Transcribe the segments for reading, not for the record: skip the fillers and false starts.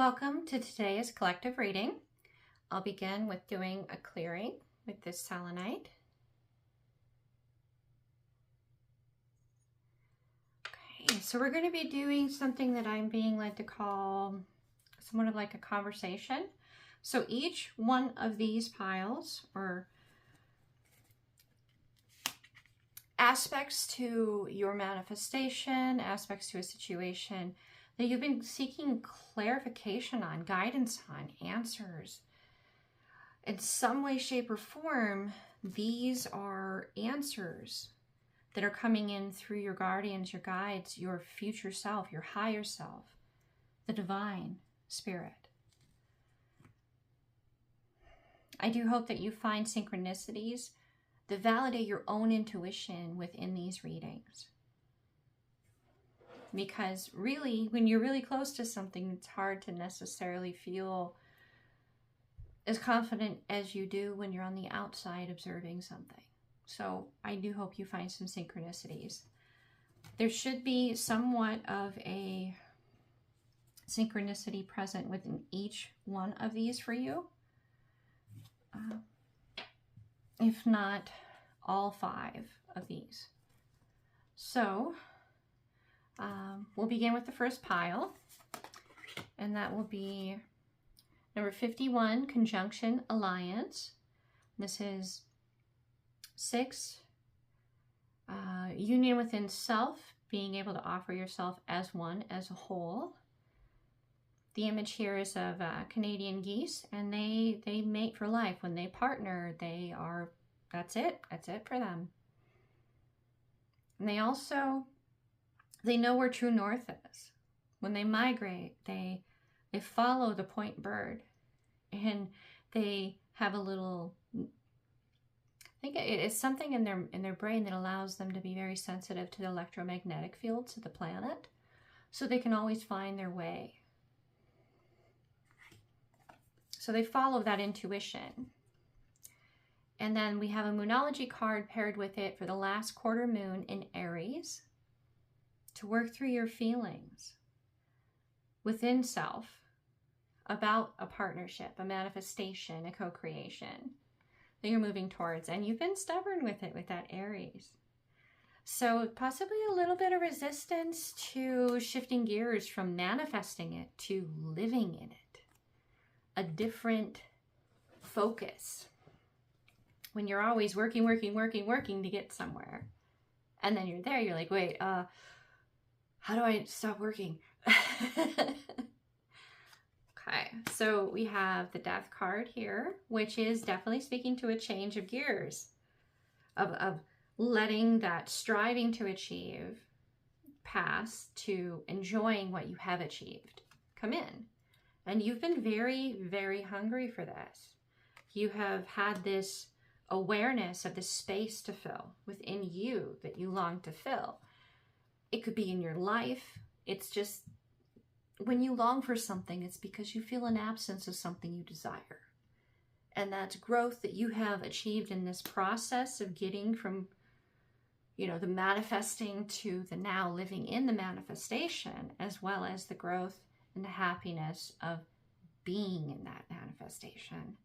Welcome to today's collective reading. I'll begin with doing a clearing with this selenite. Okay, so we're going to be doing something that I'm being led to call somewhat of like a conversation. So each one of these piles, or aspects to your manifestation, aspects to a situation that you've been seeking clarification on, guidance on, answers. In some way, shape, or form, these are answers that are coming in through your guardians, your guides, your future self, your higher self, the divine spirit. I do hope that you find synchronicities that validate your own intuition within these readings. Because really, when you're really close to something, it's hard to necessarily feel as confident as you do when you're on the outside observing something. So I do hope you find some synchronicities. There should be somewhat of a synchronicity present within each one of these for you. If not all 5 of these. So we'll begin with the first pile, and that will be number 51, Conjunction Alliance. This is 6, union within self, being able to offer yourself as one, as a whole. The image here is of Canadian geese, and they mate for life. When they partner, that's it for them. And they know where true north is. When they migrate, they follow the point bird, and they have a little, I think it's something in their brain that allows them to be very sensitive to the electromagnetic fields of the planet, so they can always find their way. So they follow that intuition. And then we have a Moonology card paired with it for the last quarter moon in Aries, to work through your feelings within self about a partnership, a manifestation, a co-creation that you're moving towards. And you've been stubborn with it, with that Aries. So possibly a little bit of resistance to shifting gears from manifesting it to living in it. A different focus. When you're always working to get somewhere. And then you're there, you're like, wait, how do I stop working? Okay, so we have the Death card here, which is definitely speaking to a change of gears, of letting that striving to achieve pass to enjoying what you have achieved come in. And you've been very, very hungry for this. You have had this awareness of the space to fill within you that you long to fill. It could be in your life. It's just when you long for something, it's because you feel an absence of something you desire. And that's growth that you have achieved in this process of getting from, the manifesting to the now living in the manifestation, as well as the growth and the happiness of being in that manifestation.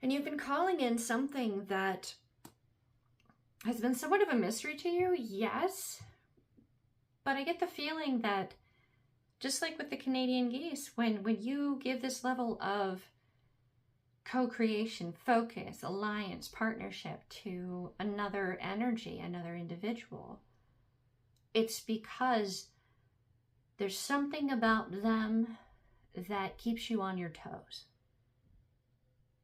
And you've been calling in something that has been somewhat of a mystery to you, yes. But I get the feeling that, just like with the Canadian geese, when you give this level of co-creation, focus, alliance, partnership to another energy, another individual, it's because there's something about them that keeps you on your toes.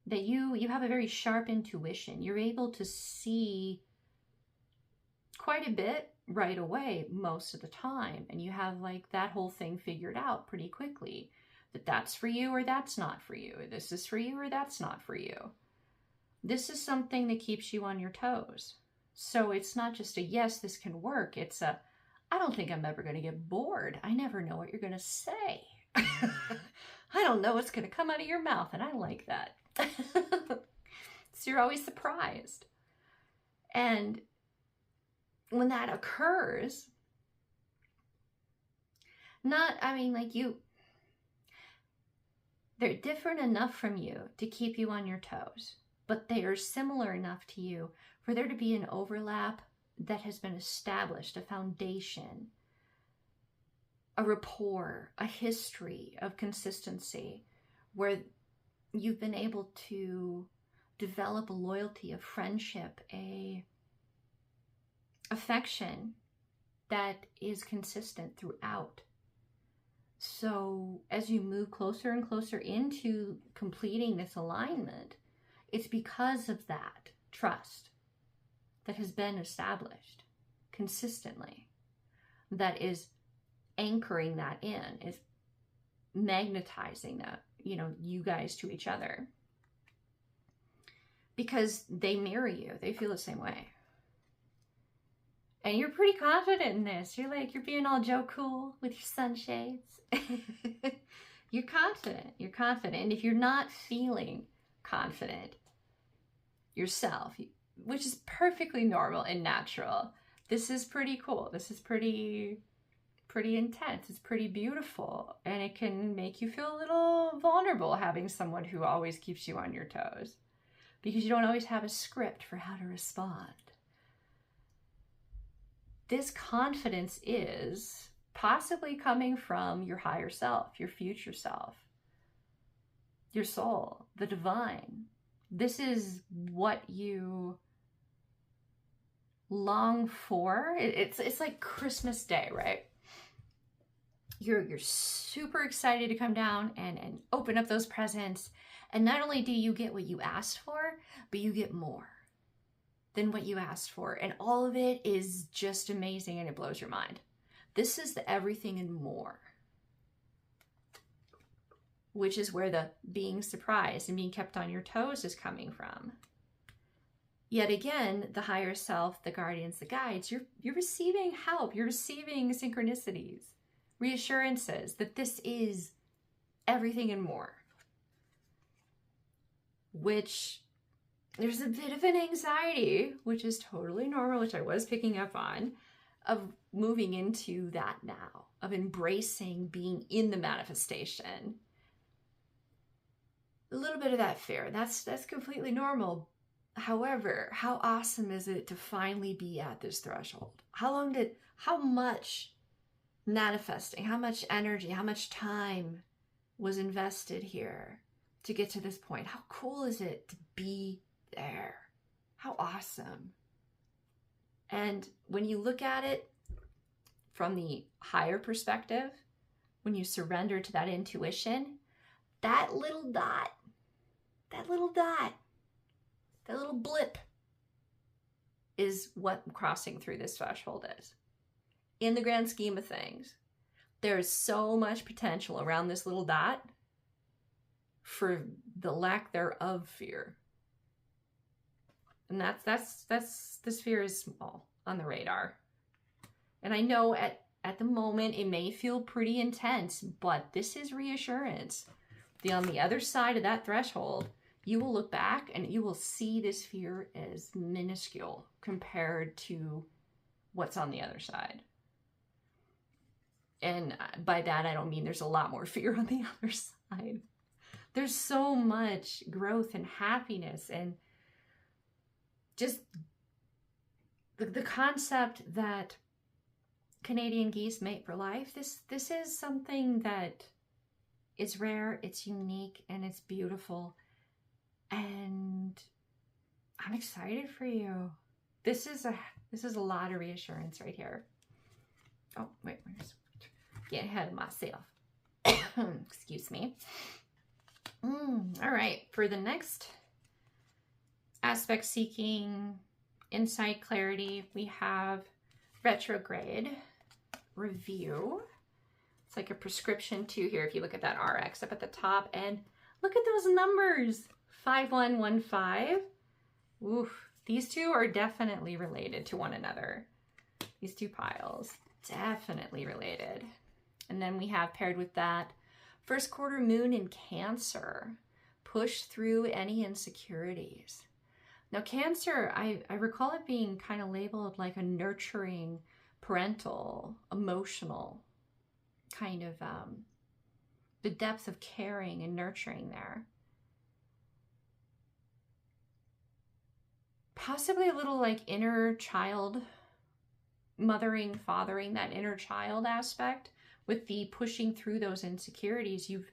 That you have a very sharp intuition. You're able to see quite a bit right away most of the time. And you have like that whole thing figured out pretty quickly. That that's for you or that's not for you. Or this is for you or that's not for you. This is something that keeps you on your toes. So it's not just a yes, this can work. It's a, I don't think I'm ever going to get bored. I never know what you're going to say. I don't know what's going to come out of your mouth. And I like that. So you're always surprised. And when that occurs, They're different enough from you to keep you on your toes, but they are similar enough to you for there to be an overlap that has been established, a foundation, a rapport, a history of consistency, where you've been able to develop a loyalty, a friendship, a affection that is consistent throughout. So as you move closer and closer into completing this alignment, it's because of that trust that has been established consistently, that is anchoring that in, is magnetizing that, you guys to each other. Because they mirror you. They feel the same way. And you're pretty confident in this. You're being all Joe Cool with your sunshades. You're confident. You're confident. And if you're not feeling confident yourself, which is perfectly normal and natural, this is pretty cool. This is pretty intense. It's pretty beautiful. And it can make you feel a little vulnerable having someone who always keeps you on your toes, because you don't always have a script for how to respond. This confidence is possibly coming from your higher self, your future self, your soul, the divine. This is what you long for. It's like Christmas Day, right? You're super excited to come down and open up those presents. And not only do you get what you asked for, but you get more than what you asked for. And all of it is just amazing and it blows your mind. This is the everything and more, which is where the being surprised and being kept on your toes is coming from. Yet again, the higher self, the guardians, the guides, you're receiving help. You're receiving synchronicities, reassurances that this is everything and more. Which there's a bit of an anxiety, which is totally normal, which I was picking up on, of moving into that now, of embracing being in the manifestation. A little bit of that fear, that's completely normal. However, how awesome is it to finally be at this threshold? How much manifesting, how much energy, how much time was invested here to get to this point? How cool is it to be there? How awesome. And when you look at it from the higher perspective, when you surrender to that intuition, that little dot, that little blip is what crossing through this threshold is. In the grand scheme of things, there is so much potential around this little dot for the lack thereof fear. And this fear is small on the radar. And I know at the moment it may feel pretty intense, but this is reassurance. On the other side of that threshold, you will look back and you will see this fear as minuscule compared to what's on the other side. And by that, I don't mean there's a lot more fear on the other side. There's so much growth and happiness and just the concept that Canadian geese mate for life. This is something that is rare, it's unique, and it's beautiful. And I'm excited for you. This is a lot of reassurance right here. Oh, wait, I'm just getting ahead of myself. Excuse me. All right, for the next aspect seeking, insight, clarity, we have retrograde review. It's like a prescription too here if you look at that RX up at the top, and look at those numbers. 5115. Oof, these two are definitely related to one another. These two piles, definitely related. And then we have paired with that first quarter moon in Cancer. Push through any insecurities. Now Cancer, I recall it being kind of labeled like a nurturing, parental, emotional kind of the depth of caring and nurturing there. Possibly a little like inner child mothering, fathering, that inner child aspect with the pushing through those insecurities. You've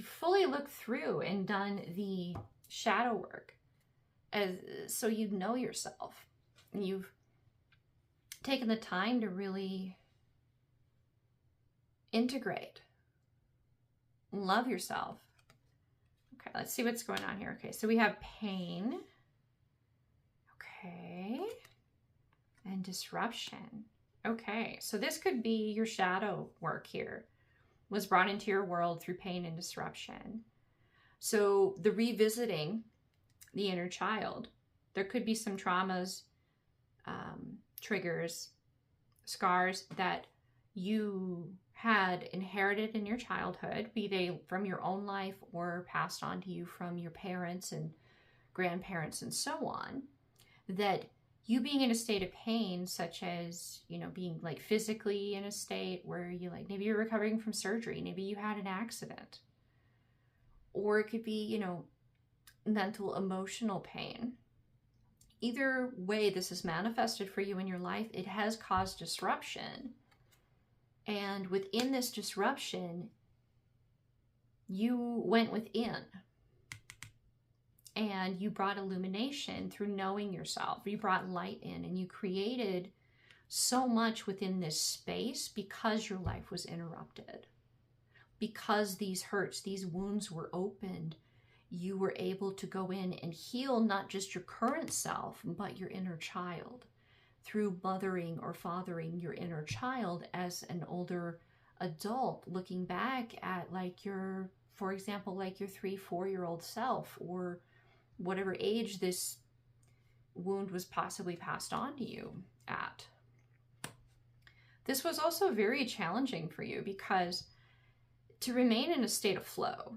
fully looked through and done the shadow work so you know yourself. You've taken the time to really integrate, love yourself. Okay, let's see what's going on here. Okay, so we have pain. Okay. And disruption. Okay, so this could be your shadow work here. Was brought into your world through pain and disruption. So the revisiting the inner child. There could be some traumas, triggers, scars that you had inherited in your childhood, be they from your own life or passed on to you from your parents and grandparents and so on, that you being in a state of pain, such as, you know, being like physically in a state where you like, maybe you're recovering from surgery, maybe you had an accident, or it could be, you know, mental, emotional pain. Either way this is manifested for you in your life, it has caused disruption. And within this disruption, you went within. And you brought illumination through knowing yourself. You brought light in and you created so much within this space because your life was interrupted. Because these hurts, these wounds were opened, you were able to go in and heal not just your current self, but your inner child through mothering or fathering your inner child as an older adult, looking back at like your, for example, like your 3-4-year-old self, or whatever age this wound was possibly passed on to you at. This was also very challenging for you because to remain in a state of flow,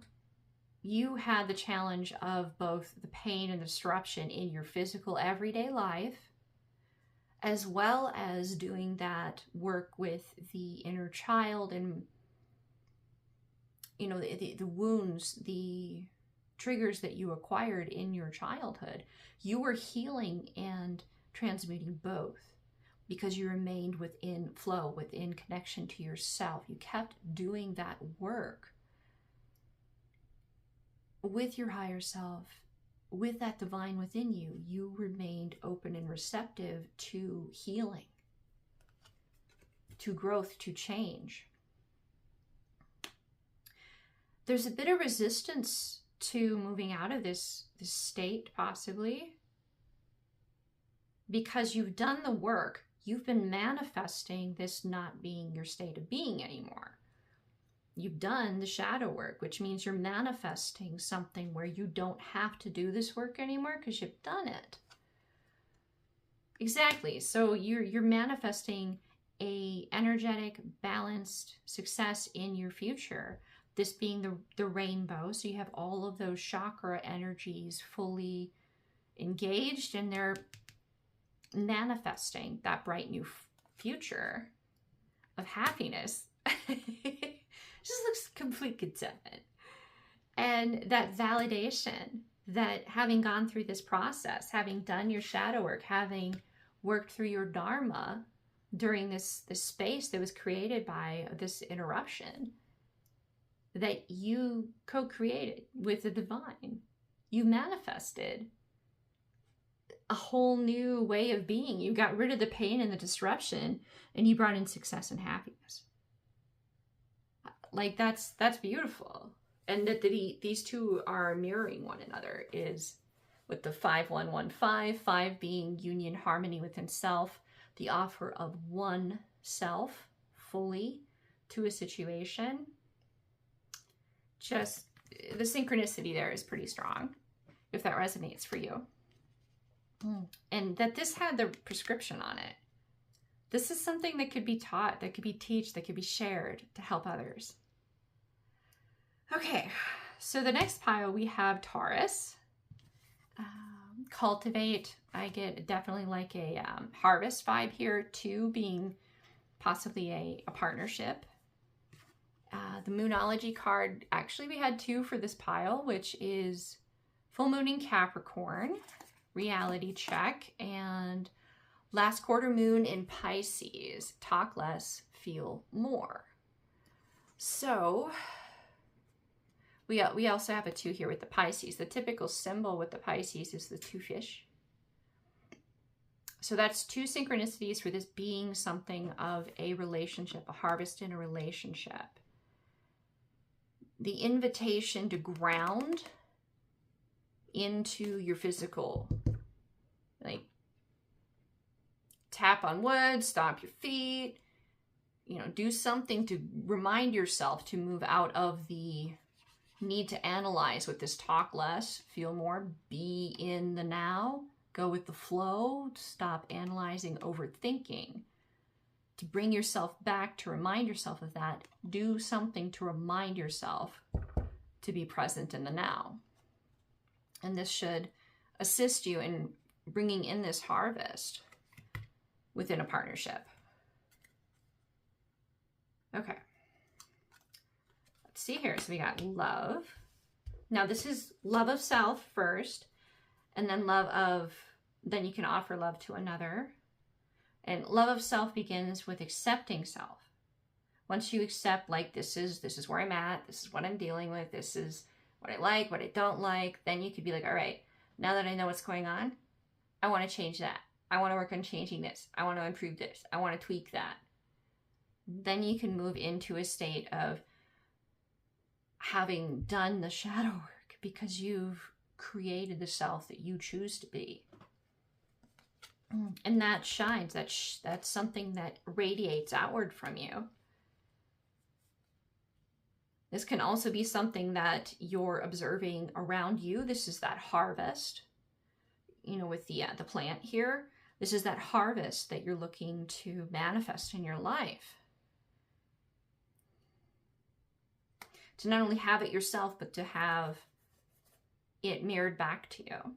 you had the challenge of both the pain and disruption in your physical everyday life, as well as doing that work with the inner child and, you know, the wounds, the triggers that you acquired in your childhood. You were healing and transmuting both because you remained within flow, within connection to yourself. You kept doing that work with your higher self, with that divine within you. You remained open and receptive to healing, to growth, to change. There's a bit of resistance to moving out of this state, possibly, because you've done the work. You've been manifesting this not being your state of being anymore. You've done the shadow work, which means you're manifesting something where you don't have to do this work anymore because you've done it. Exactly. So you're manifesting a energetic, balanced success in your future. This being the rainbow. So you have all of those chakra energies fully engaged, and they're manifesting that bright new future of happiness. Just looks complete contentment. And that validation that having gone through this process, having done your shadow work, having worked through your dharma during this space that was created by this interruption, that you co-created with the divine. You manifested a whole new way of being. You got rid of the pain and the disruption, and you brought in success and happiness. Like that's beautiful. And that these two are mirroring one another is with the 5115, 5 being union, harmony within self, the offer of one self fully to a situation. Just the synchronicity there is pretty strong, if that resonates for you. And that this had the prescription on it. This is something that could be taught, that could be taught, that could be shared to help others. Okay, so the next pile we have Taurus. Cultivate. I get definitely like a harvest vibe here too, being possibly a partnership. The Moonology card, actually we had 2 for this pile, which is Full Moon in Capricorn, Reality Check, and Last Quarter Moon in Pisces, Talk Less, Feel More. So we also have a 2 here with the Pisces. The typical symbol with the Pisces is the 2 fish. So that's 2 synchronicities for this being something of a relationship, a harvest in a relationship. The invitation to ground into your physical, like tap on wood, stomp your feet, you know, do something to remind yourself to move out of the need to analyze with this talk less, feel more, be in the now, go with the flow, stop analyzing, overthinking. To bring yourself back, to remind yourself of that, do something to remind yourself to be present in the now. And this should assist you in bringing in this harvest within a partnership. Okay. Let's see here. So we got love. Now this is love of self first, and then then you can offer love to another. And love of self begins with accepting self. Once you accept, like, this is where I'm at, this is what I'm dealing with, this is what I like, what I don't like, then you could be like, all right, now that I know what's going on, I want to change that. I want to work on changing this. I want to improve this. I want to tweak that. Then you can move into a state of having done the shadow work because you've created the self that you choose to be. And that shines. That's something that radiates outward from you. This can also be something that you're observing around you. This is that harvest, you know, with the plant here. This is that harvest that you're looking to manifest in your life. To not only have it yourself, but to have it mirrored back to you.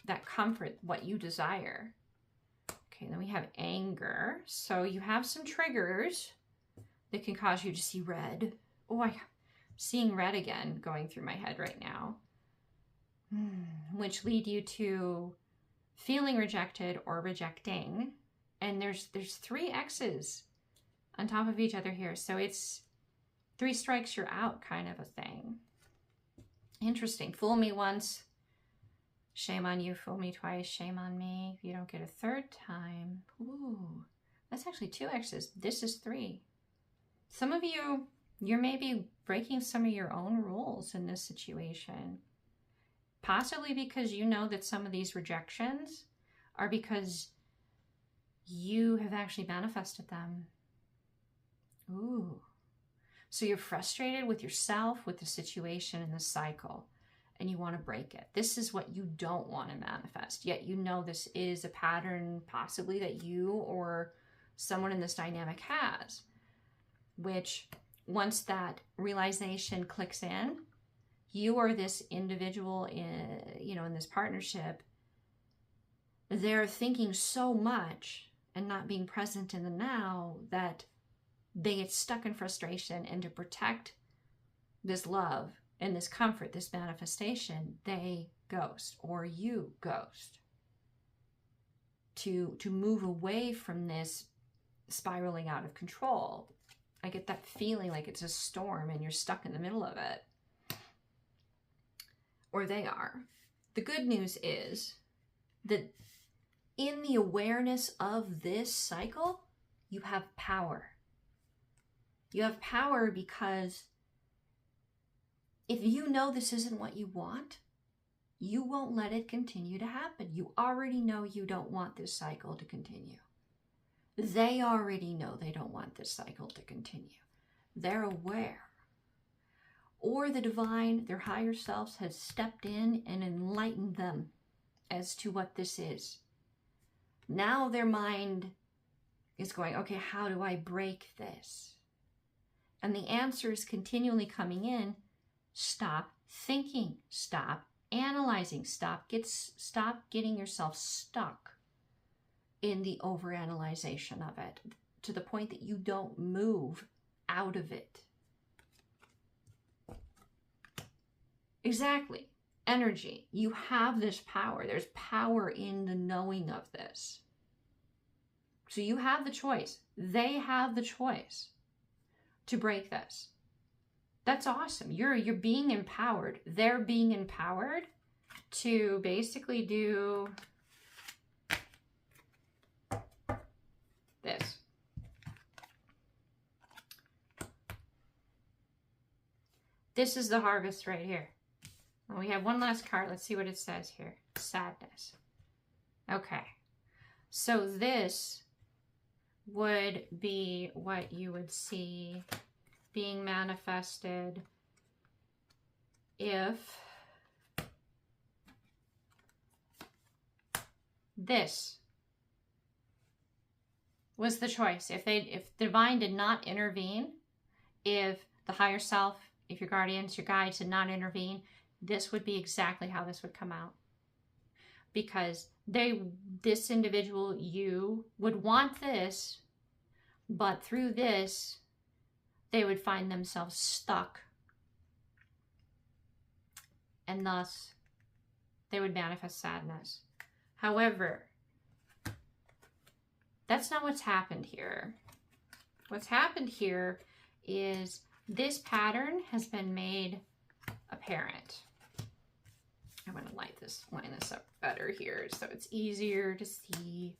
That comfort, what you desire. Okay, then we have anger. So you have some triggers that can cause you to see red. Oh, I'm seeing red again going through my head right now. Which lead you to feeling rejected or rejecting. And there's 3 X's on top of each other here. So it's 3 strikes, you're out kind of a thing. Interesting. Fool me once. Shame on you. Fool me twice. Shame on me. If you don't get a 3rd time. Ooh, that's actually 2 X's. This is 3. Some of you, you're maybe breaking some of your own rules in this situation. Possibly because you know that some of these rejections are because you have actually manifested them. Ooh. So you're frustrated with yourself, with the situation and the cycle, and you want to break it. This is what you don't want to manifest, yet you know this is a pattern possibly that you or someone in this dynamic has, which once that realization clicks in, you or this individual in this partnership, they're thinking so much and not being present in the now that they get stuck in frustration, and to protect this love and this comfort, this manifestation, they ghost, or you ghost, to move away from this spiraling out of control. I get that feeling like it's a storm and you're stuck in the middle of it. Or they are. The good news is that in the awareness of this cycle, you have power. You have power because if you know this isn't what you want, you won't let it continue to happen. You already know you don't want this cycle to continue. They already know they don't want this cycle to continue. They're aware. Or the divine, their higher selves, has stepped in and enlightened them as to what this is. Now their mind is going, okay, how do I break this? And the answer is continually coming in. Stop thinking, stop analyzing, stop getting yourself stuck in the overanalyzation of it to the point that you don't move out of it. Exactly. Energy. You have this power. There's power in the knowing of this. So you have the choice. They have the choice to break this. That's awesome. You're being empowered. They're being empowered to basically do this. This is the harvest right here. And we have one last card. Let's see what it says here. Sadness. Okay. So this would be what you would see being manifested if this was the choice. If divine did not intervene, if the higher self, if your guardians, your guides did not intervene, this would be exactly how this would come out. Because this individual, you, would want this, but through this, they would find themselves stuck. And thus, they would manifest sadness. However, that's not what's happened here. What's happened here is this pattern has been made apparent. I'm going to line this up better here so it's easier to see.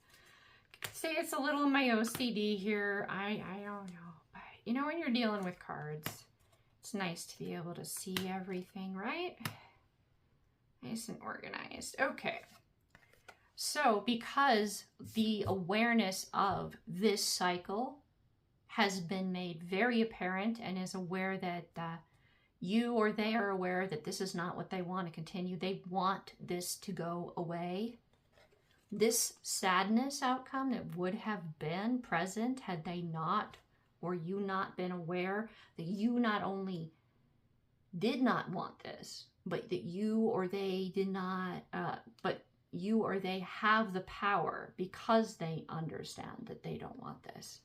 Say it's a little my OCD here. I don't know. But you know, when you're dealing with cards, it's nice to be able to see everything, right? Nice and organized. Okay. So because the awareness of this cycle has been made very apparent and is aware that you or they are aware that this is not what they want to continue. They want this to go away. This sadness outcome that would have been present had they not, or you not been aware that you not only did not want this, but that you or they did not, but you or they have the power because they understand that they don't want this,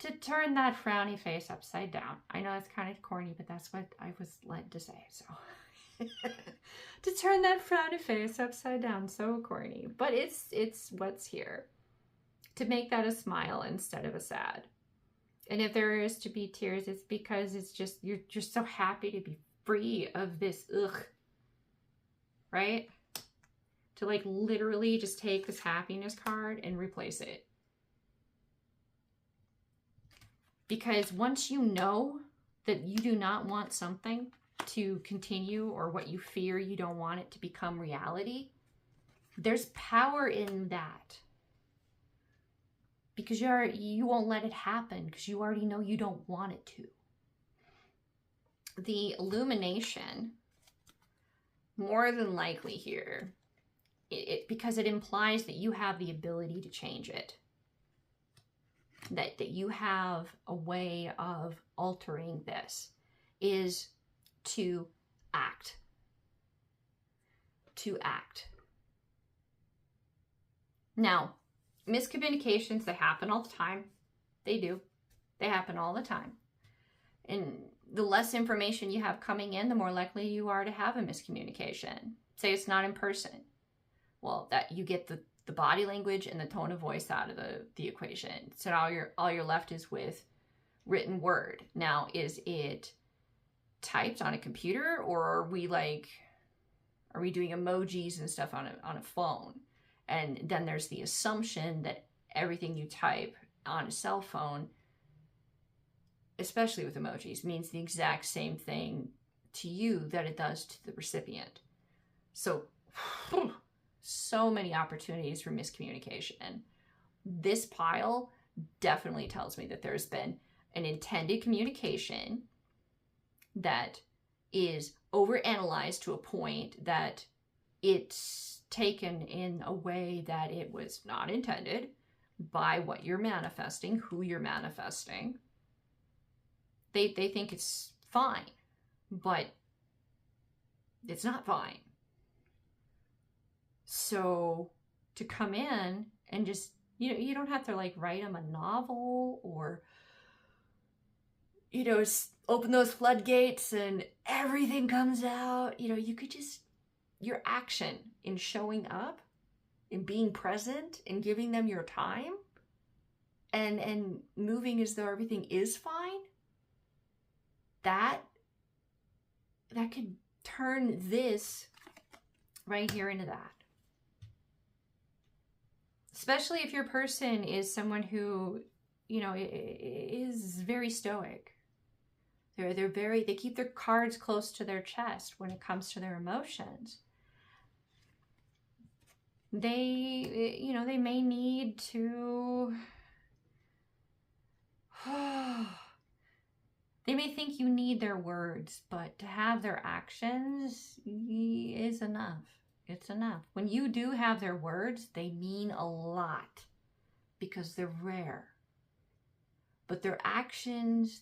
to turn that frowny face upside down. I know it's kind of corny, but that's what I was led to say. So to turn that frowny face upside down, so corny, but it's what's here. To make that a smile instead of a sad. And if there is to be tears, it's because it's just, you're just so happy to be free of this ugh, right? To like literally just take this happiness card and replace it. Because once you know that you do not want something to continue, or what you fear you don't want it to become reality, there's power in that. Because you won't let it happen because you already know you don't want it to. The illumination, more than likely here, because it implies that you have the ability to change it. That you have a way of altering this, is to act. To act. Now, miscommunications, they happen all the time. They do. They happen all the time. And the less information you have coming in, the more likely you are to have a miscommunication. Say it's not in person. Well, that you get the body language and the tone of voice out of the equation. So all you're left is with written word. Now, is it typed on a computer, or are we doing emojis and stuff on a phone? And then there's the assumption that everything you type on a cell phone, especially with emojis, means the exact same thing to you that it does to the recipient. So, so many opportunities for miscommunication. This pile definitely tells me that there's been an intended communication that is overanalyzed to a point that it's taken in a way that it was not intended by what you're manifesting, who you're manifesting. They think it's fine, but it's not fine. So to come in and just, you don't have to like write them a novel or, open those floodgates and everything comes out. You could just, your action in showing up, in being present, and giving them your time, and moving as though everything is fine, that could turn this right here into that. Especially if your person is someone who, is very stoic. They keep their cards close to their chest when it comes to their emotions. They may need to, they may think you need their words, but to have their actions is enough. It's enough. When you do have their words, they mean a lot because they're rare. But their actions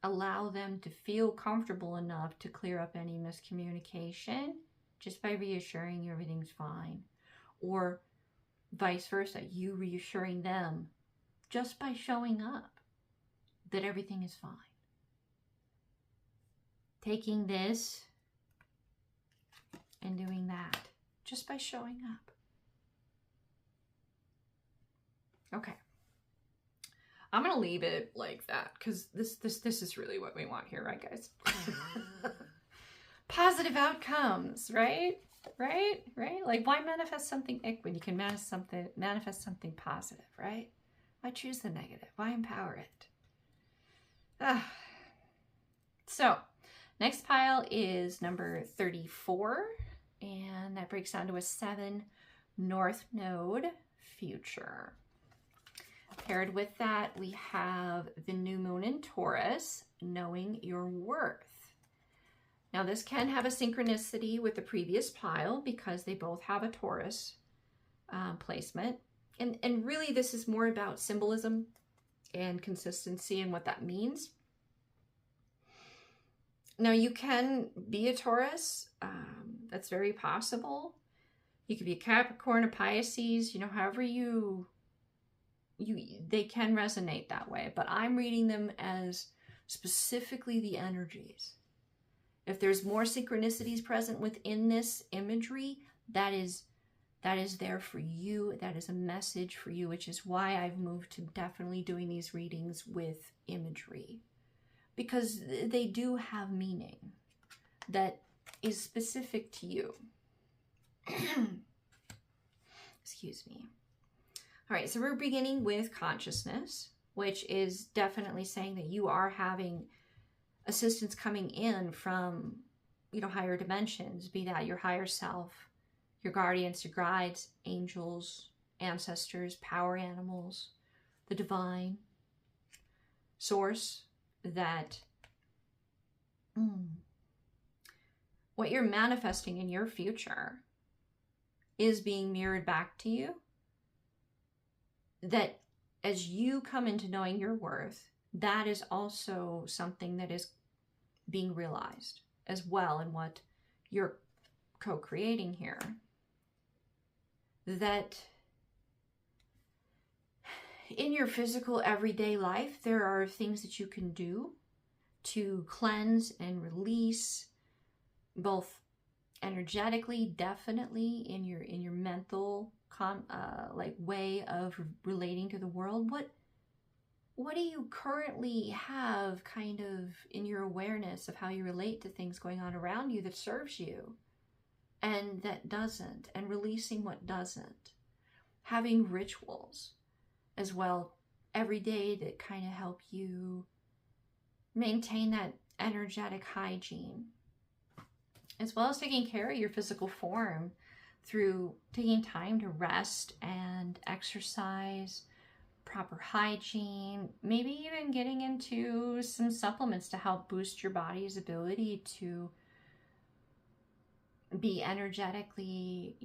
allow them to feel comfortable enough to clear up any miscommunication just by reassuring you everything's fine. Or vice versa, you reassuring them just by showing up that everything is fine. Taking this and doing that just by showing up. Okay. I'm going to leave it like that because this is really what we want here, right, guys? Positive outcomes, right? Right? Like, why manifest something ick when you can manifest something positive, right? Why choose the negative? Why empower it? So, next pile is number 34, and that breaks down to a 7 North Node future. Paired with that, we have the new moon in Taurus, knowing your worth. Now, this can have a synchronicity with the previous pile because they both have a Taurus placement. And really, this is more about symbolism and consistency and what that means. Now, you can be a Taurus. That's very possible. You could be a Capricorn, a Pisces, however they can resonate that way. But I'm reading them as specifically the energies. If there's more synchronicities present within this imagery, that is there for you. That is a message for you, which is why I've moved to definitely doing these readings with imagery. Because they do have meaning that is specific to you. Excuse me. All right, so we're beginning with consciousness, which is definitely saying that you are having assistance coming in from, higher dimensions, be that your higher self, your guardians, your guides, angels, ancestors, power animals, the divine source, that what you're manifesting in your future is being mirrored back to you. That as you come into knowing your worth, that is also something that is being realized as well in what you're co-creating here. That in your physical everyday life, there are things that you can do to cleanse and release, both energetically, definitely in your mental way of relating to the world. What do you currently have kind of in your awareness of how you relate to things going on around you that serves you and that doesn't, and releasing what doesn't? Having rituals as well every day that kind of help you maintain that energetic hygiene, as well as taking care of your physical form through taking time to rest and exercise, proper hygiene, maybe even getting into some supplements to help boost your body's ability to be energetically,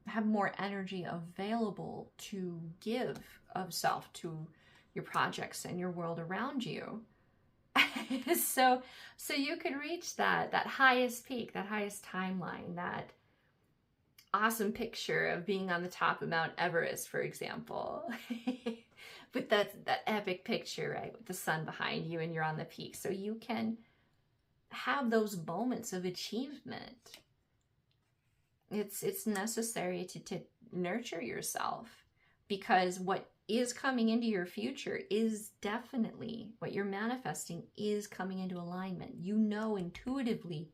have more energy available to give of self to your projects and your world around you. So you can reach that highest peak, that highest timeline, that awesome picture of being on the top of Mount Everest, for example. with that epic picture, right? With the sun behind you and you're on the peak. So you can have those moments of achievement. It's necessary to nurture yourself, because what is coming into your future is definitely what you're manifesting is coming into alignment. You know intuitively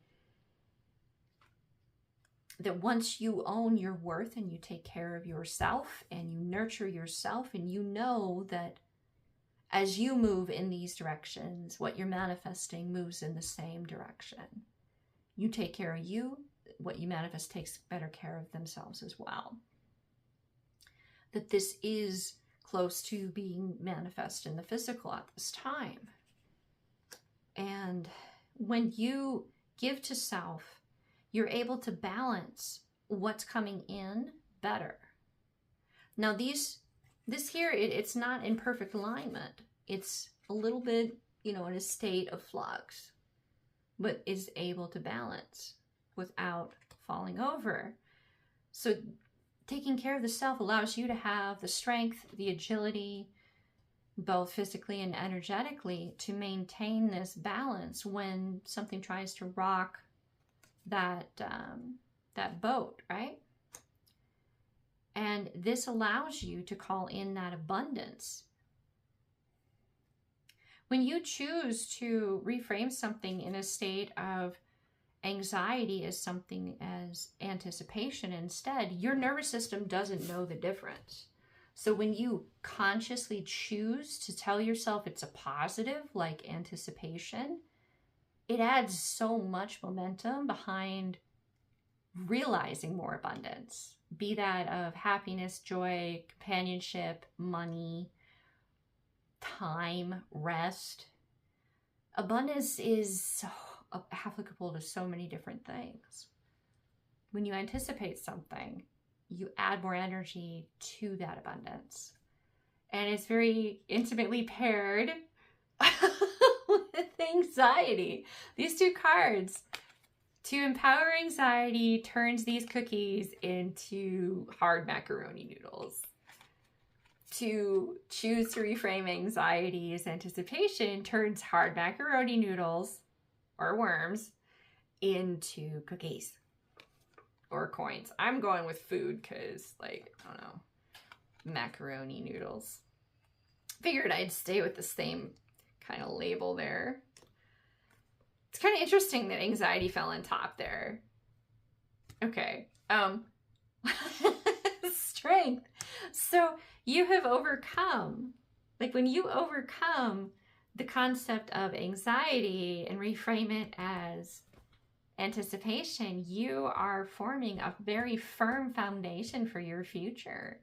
that once you own your worth and you take care of yourself and you nurture yourself, and you know that as you move in these directions, what you're manifesting moves in the same direction. You take care of you, what you manifest takes better care of themselves as well. That this is close to being manifest in the physical at this time. And when you give to self, you're able to balance what's coming in better. Now this here, it's not in perfect alignment. It's a little bit, in a state of flux, but is able to balance without falling over. So taking care of the self allows you to have the strength, the agility, both physically and energetically, to maintain this balance when something tries to rock that boat, right? And this allows you to call in that abundance. When you choose to reframe something in a state of anxiety as something as anticipation instead, your nervous system doesn't know the difference. So when you consciously choose to tell yourself it's a positive, like anticipation, it adds so much momentum behind realizing more abundance, be that of happiness, joy, companionship, money, time, rest. Abundance is so applicable to so many different things. When you anticipate something, you add more energy to that abundance. And it's very intimately paired with anxiety. These two cards. To empower anxiety turns these cookies into hard macaroni noodles. To choose to reframe anxiety as anticipation turns hard macaroni noodles or worms into cookies or coins. I'm going with food because, I don't know, macaroni noodles. Figured I'd stay with the same kind of label there. It's kind of interesting that anxiety fell on top there. Okay. Strength. So you have overcome, when you overcome the concept of anxiety and reframe it as anticipation, you are forming a very firm foundation for your future.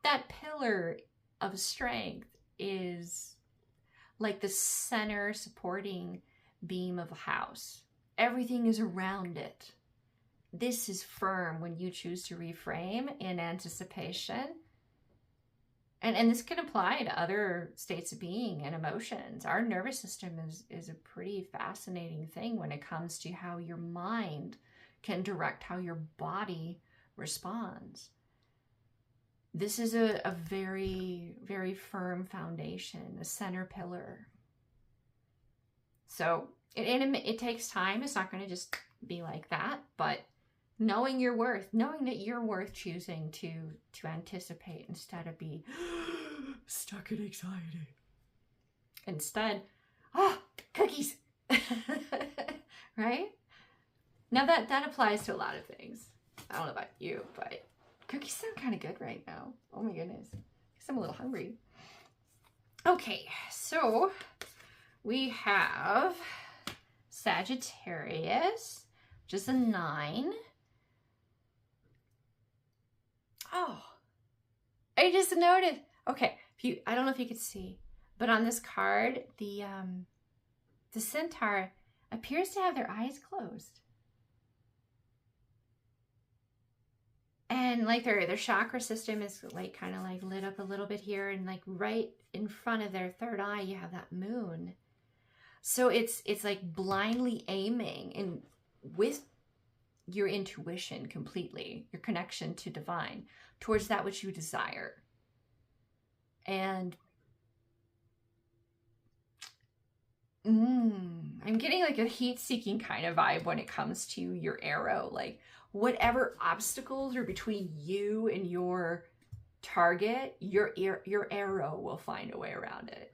That pillar of strength is like the center supporting beam of a house. Everything is around it. This is firm when you choose to reframe in anticipation. And this can apply to other states of being and emotions. Our nervous system is a pretty fascinating thing when it comes to how your mind can direct how your body responds. This is a very, very firm foundation, a center pillar. So it takes time. It's not going to just be like that, but knowing your worth, knowing that you're worth choosing to anticipate instead of be stuck in anxiety. Instead, cookies, right? Now that applies to a lot of things. I don't know about you, but cookies sound kind of good right now. Oh my goodness. I guess I'm a little hungry. Okay, so we have Sagittarius, which is a 9. Oh, I just noticed. Okay, I don't know if you could see, but on this card, the centaur appears to have their eyes closed. And their chakra system is kind of lit up a little bit here, and right in front of their third eye, you have that moon. So it's blindly aiming and with your intuition completely, your connection to divine, towards that which you desire. And I'm getting like a heat-seeking kind of vibe when it comes to your arrow. Like whatever obstacles are between you and your target, your arrow will find a way around it.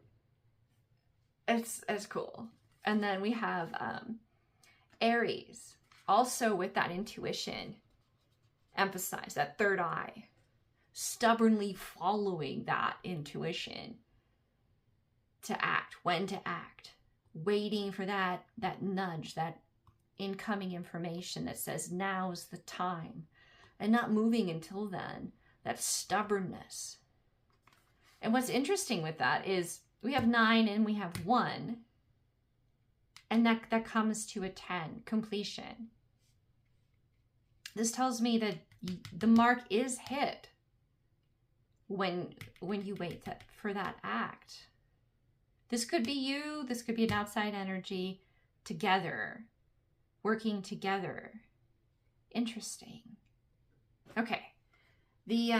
It's cool. And then we have Aries, also with that intuition, emphasize that third eye, stubbornly following that intuition to act, when to act, waiting for that nudge, that incoming information that says now's the time, and not moving until then. That stubbornness. And what's interesting with that is we have 9 and we have 1, and that comes to a 10, completion. This tells me that the mark is hit when you wait for that act. This could be you, this could be an outside energy, together, working together. Interesting. Okay, the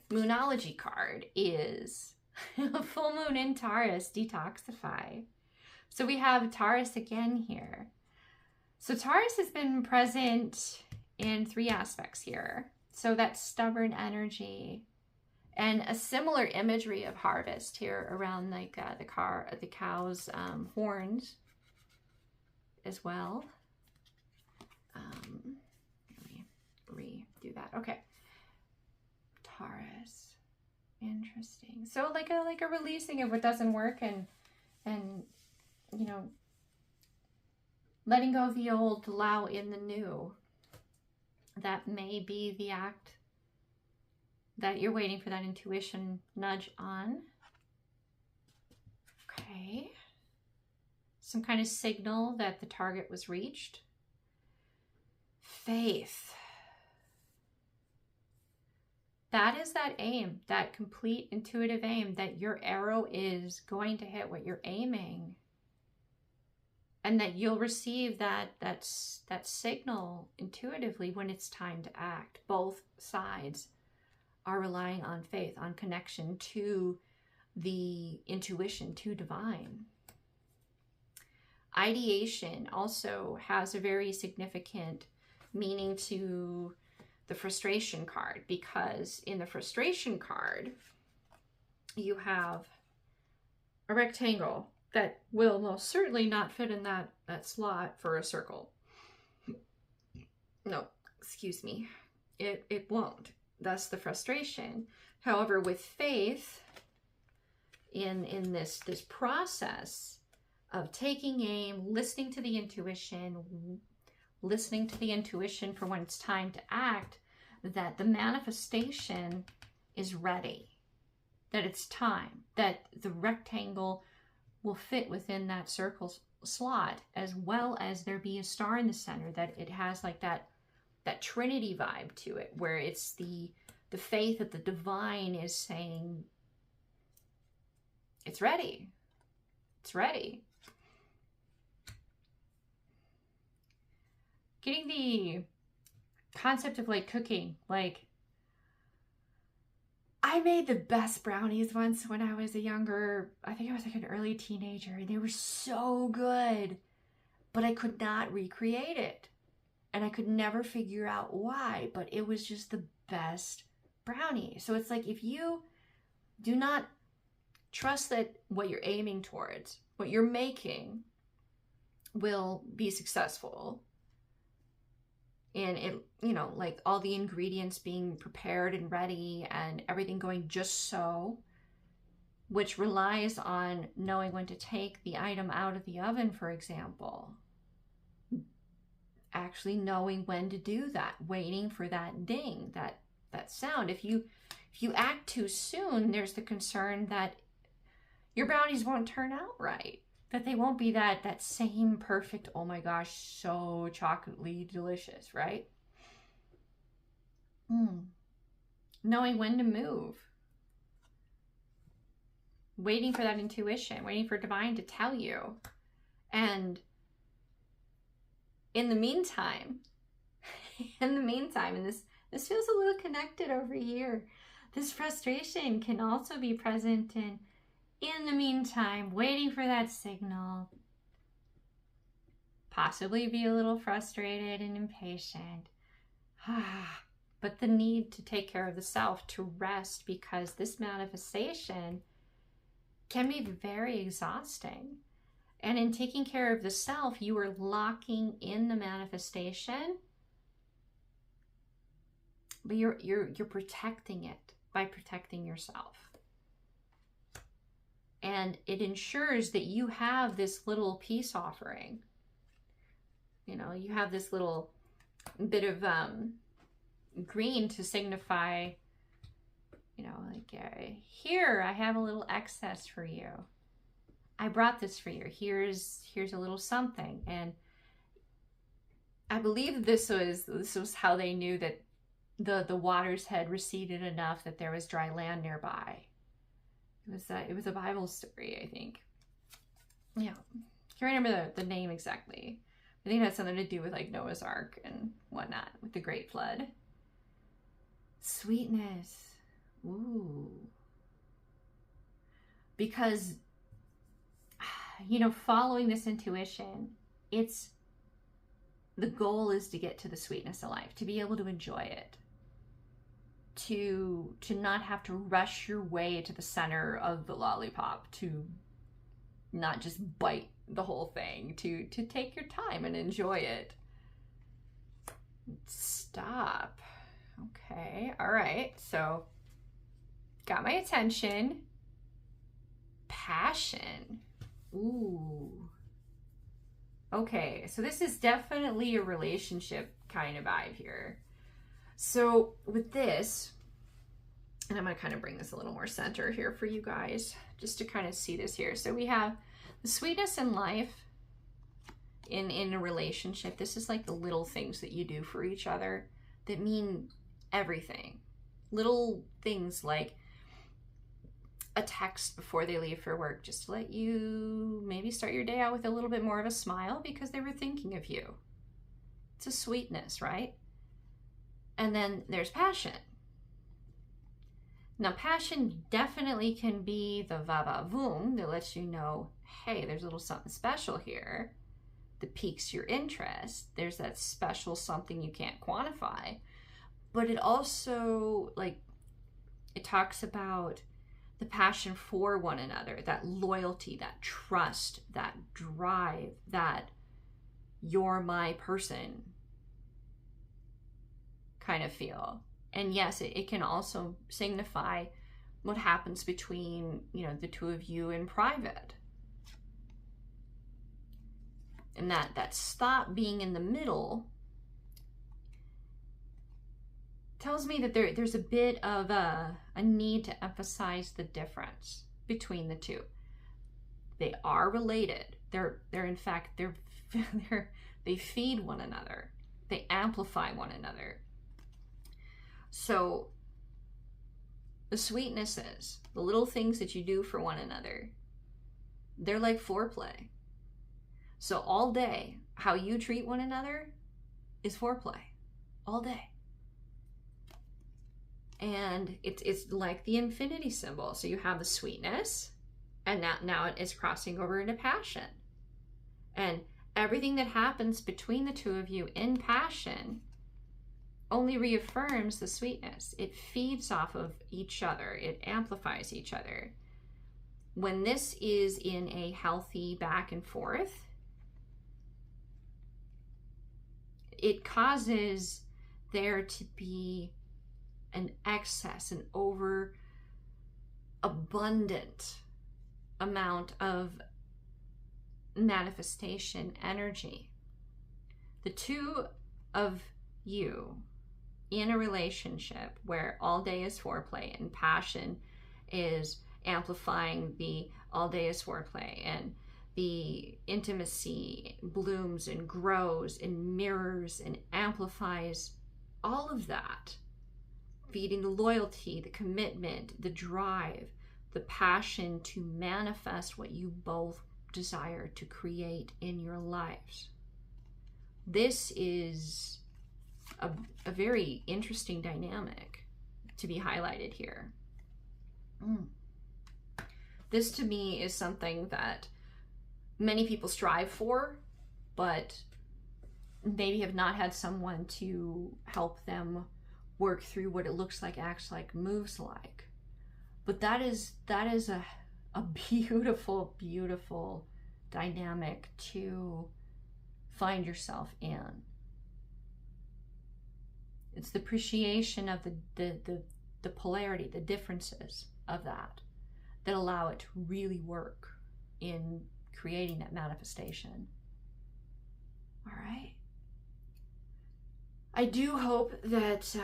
Moonology card is full moon in Taurus, detoxify. So we have Taurus again here. So Taurus has been present in 3 aspects here. So that stubborn energy, and a similar imagery of harvest here around like the cow's horns as well. Let me redo that. Okay, Taurus, interesting. So like a releasing of what doesn't work, and you know, letting go of the old to allow in the new. That may be the act that you're waiting for that intuition nudge on. Okay. Some kind of signal that the target was reached. Faith. That is that aim, that complete intuitive aim, that your arrow is going to hit what you're aiming. And that you'll receive that signal intuitively when it's time to act. Both sides are relying on faith, on connection to the intuition, to divine. Ideation also has a very significant meaning to the frustration card, because in the frustration card, you have a rectangle that will most certainly not fit in that slot for a circle. No, excuse me. It won't. Thus the frustration. However, with faith in this process of taking aim, listening to the intuition for when it's time to act, that the manifestation is ready, that it's time, that the rectangle will fit within that circle slot, as well as there be a star in the center, that it has like that Trinity vibe to it, where it's the faith that the divine is saying, it's ready. It's ready. Getting the concept of like cooking, like I made the best brownies once when I was I think I was like an early teenager, and they were so good, but I could not recreate it. And I could never figure out why, but it was just the best brownie. So it's like, if you do not trust that what you're aiming towards, what you're making, will be successful, and it, you know, like all the ingredients being prepared and ready and everything going just so, which relies on knowing when to take the item out of the oven, for example. Actually knowing when to do that, waiting for that ding, that sound. If you act too soon, there's the concern that your brownies won't turn out right, that they won't be that same perfect, oh my gosh, so chocolatey delicious, right? Knowing when to move, waiting for that intuition, waiting for divine to tell you. And in the meantime, and this feels a little connected over here, This frustration can also be present in the meantime, waiting for that signal. Possibly be a little frustrated and impatient. But the need to take care of the self, to rest, because this manifestation can be very exhausting. And in taking care of the self, you are locking in the manifestation, but you're protecting it by protecting yourself. And it ensures that you have this little peace offering. You know, you have this little bit of green to signify, you know, like, here, I have a little excess for you. I brought this for you. Here's a little something. And I believe this was how they knew that the waters had receded enough that there was dry land nearby. It was a Bible story, I think. Yeah, I can't remember the name exactly. I think it had something to do with like Noah's Ark and whatnot, with the Great Flood. Sweetness. Ooh. Because, you know, following this intuition, the goal is to get to the sweetness of life, to be able to enjoy it, to not have to rush your way to the center of the lollipop, to not just bite the whole thing, to take your time and enjoy it. Stop. Okay, all right, so got my attention. Passion. Ooh. Okay, so this is definitely a relationship kind of vibe here. So with this, and I'm going to kind of bring this a little more center here for you guys, just to kind of see this here. So we have the sweetness in life, in a relationship. This is like the little things that you do for each other that mean everything. Little things like a text before they leave for work, just to let you maybe start your day out with a little bit more of a smile because they were thinking of you. It's a sweetness, right? And then there's passion. Now, passion definitely can be the va-va-voom that lets you know, hey, there's a little something special here that piques your interest. There's that special something you can't quantify. But it also, like, it talks about the passion for one another, that loyalty, that trust, that drive, that you're my person kind of feel. And yes, it can also signify what happens between, you know, the two of you in private. And that stop being in the middle tells me that there's a bit of a need to emphasize the difference between the two. They are related. They're in fact, they feed one another. They amplify one another. So the sweetnesses, the little things that you do for one another, they're like foreplay. So all day, how you treat one another is foreplay. All day. And it's like the infinity symbol. So you have the sweetness, and now it is crossing over into passion. And everything that happens between the two of you in passion only reaffirms the sweetness. It feeds off of each other. It amplifies each other. When this is in a healthy back and forth, it causes there to be an excess, an overabundant amount of manifestation energy. The two of you in a relationship where all day is foreplay and passion is amplifying the all day is foreplay, and the intimacy blooms and grows and mirrors and amplifies all of that, feeding the loyalty, the commitment, the drive, the passion to manifest what you both desire to create in your lives. This is a very interesting dynamic to be highlighted here. This to me is something that many people strive for, but maybe have not had someone to help them work through what it looks like, acts like, moves like. But that is a beautiful, beautiful dynamic to find yourself in. It's the appreciation of the polarity, the differences of that allow it to really work in creating that manifestation. All right. I do hope that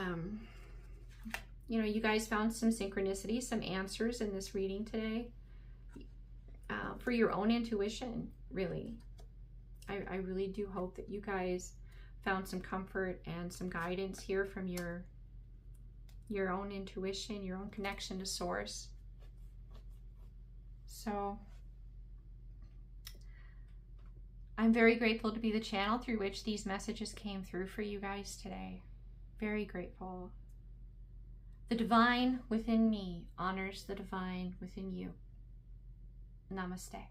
you guys found some synchronicity, some answers in this reading today for your own intuition, really. I really do hope that you guys found some comfort and some guidance here from your own intuition, your own connection to source. So I'm very grateful to be the channel through which these messages came through for you guys today. Very grateful. The divine within me honors the divine within you. Namaste.